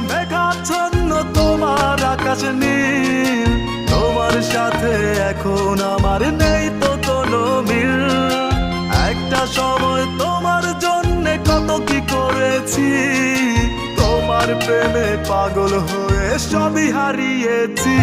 মেঘাচ্ছন্ন তোমার আকাশ নীল, তোমার সাথে এখন আমার নেই তো কোনো মিল। একটা সময় তোমার জন্যে কত কি করেছি, তোমার প্রেমে পাগল হয়ে সবই হারিয়েছি।